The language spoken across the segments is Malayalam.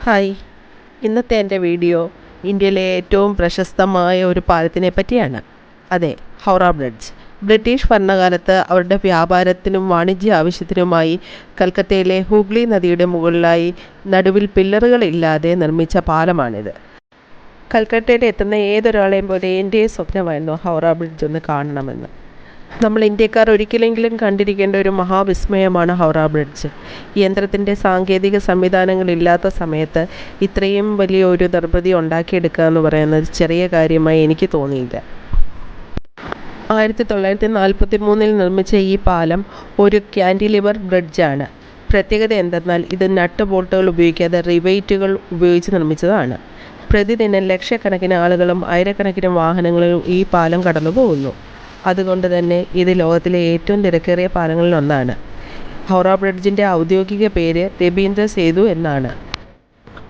ഹായ്, ഇന്നത്തെ എൻ്റെ വീഡിയോ ഇന്ത്യയിലെ ഏറ്റവും പ്രശസ്തമായ ഒരു പാലത്തിനെ പറ്റിയാണ്. അതെ, ഹൗറ ബ്രിഡ്ജ്. ബ്രിട്ടീഷ് ഭരണകാലത്ത് അവരുടെ വ്യാപാരത്തിനും വാണിജ്യ ആവശ്യത്തിനുമായി കൽക്കത്തയിലെ ഹൂഗ്ലി നദിയുടെ മുകളിലായി നടുവിൽ പില്ലറുകളില്ലാതെ നിർമ്മിച്ച പാലമാണിത്. കൽക്കട്ടയിൽ എത്തുന്ന ഏതൊരാളെയും പോലെ എൻ്റെയും സ്വപ്നമായിരുന്നു ഹൗറ ബ്രിഡ്ജ് ഒന്ന് കാണണമെന്ന്. നമ്മൾ ഇന്ത്യക്കാർ ഒരിക്കലെങ്കിലും കണ്ടിരിക്കേണ്ട ഒരു മഹാവിസ്മയമാണ് ഹൗറ ബ്രിഡ്ജ്. യന്ത്രത്തിൻ്റെ സാങ്കേതിക സംവിധാനങ്ങളില്ലാത്ത സമയത്ത് ഇത്രയും വലിയ ഒരു നിർമ്മിതി ഉണ്ടാക്കിയെടുക്കുക എന്ന് പറയുന്നത് ചെറിയ കാര്യമായി എനിക്ക് തോന്നിയില്ല. 1943 നിർമ്മിച്ച ഈ പാലം ഒരു ക്യാൻറ്റിലിവർ ബ്രിഡ്ജാണ്. പ്രത്യേകത എന്തെന്നാൽ ഇത് നട്ട് ബോൾട്ടുകൾ ഉപയോഗിക്കാതെ റിവൈറ്റുകൾ ഉപയോഗിച്ച് നിർമ്മിച്ചതാണ്. പ്രതിദിനം ലക്ഷക്കണക്കിന് ആളുകളും ആയിരക്കണക്കിന് വാഹനങ്ങളും ഈ പാലം കടന്നു പോകുന്നു. അതുകൊണ്ട് തന്നെ ഇത് ലോകത്തിലെ ഏറ്റവും തിരക്കേറിയ പാലങ്ങളിലൊന്നാണ്. ഹൗറ ബ്രിഡ്ജിൻ്റെ ഔദ്യോഗിക പേര് രബീന്ദ്ര സേതു എന്നാണ്.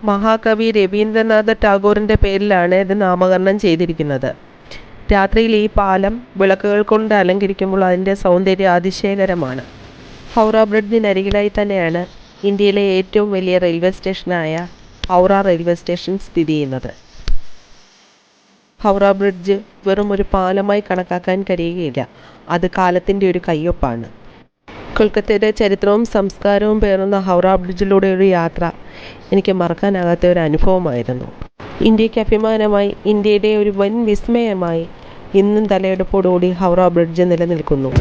മഹാകവി രവീന്ദ്രനാഥ ടാഗോറിൻ്റെ പേരിലാണ് ഇത് നാമകരണം ചെയ്തിരിക്കുന്നത്. രാത്രിയിൽ ഈ പാലം വിളക്കുകൾ കൊണ്ട് അലങ്കരിക്കുമ്പോൾ അതിൻ്റെ സൗന്ദര്യം അതിശയകരമാണ്. ഹൗറ ബ്രിഡ്ജിനരികിലായി തന്നെയാണ് ഇന്ത്യയിലെ ഏറ്റവും വലിയ റെയിൽവേ സ്റ്റേഷനായ ഹൗറ റെയിൽവേ സ്റ്റേഷൻ സ്ഥിതി ചെയ്യുന്നത്. ഹൗറ ബ്രിഡ്ജ് വെറും ഒരു പാലമായി കണക്കാക്കാൻ കഴിയുകയില്ല. അത് കാലത്തിൻ്റെ ഒരു കയ്യൊപ്പാണ്. കൊൽക്കത്തയുടെ ചരിത്രവും സംസ്കാരവും പേറുന്ന ഹൗറ ബ്രിഡ്ജിലൂടെ ഒരു യാത്ര എനിക്ക് മറക്കാനാകാത്ത ഒരു അനുഭവമായിരുന്നു. ഇന്ത്യക്ക് അഭിമാനമായി, ഇന്ത്യയുടെ ഒരു വൻ വിസ്മയമായി ഇന്നും തലയെടുപ്പോടുകൂടി ഹൗറ ബ്രിഡ്ജ് നിലനിൽക്കുന്നു.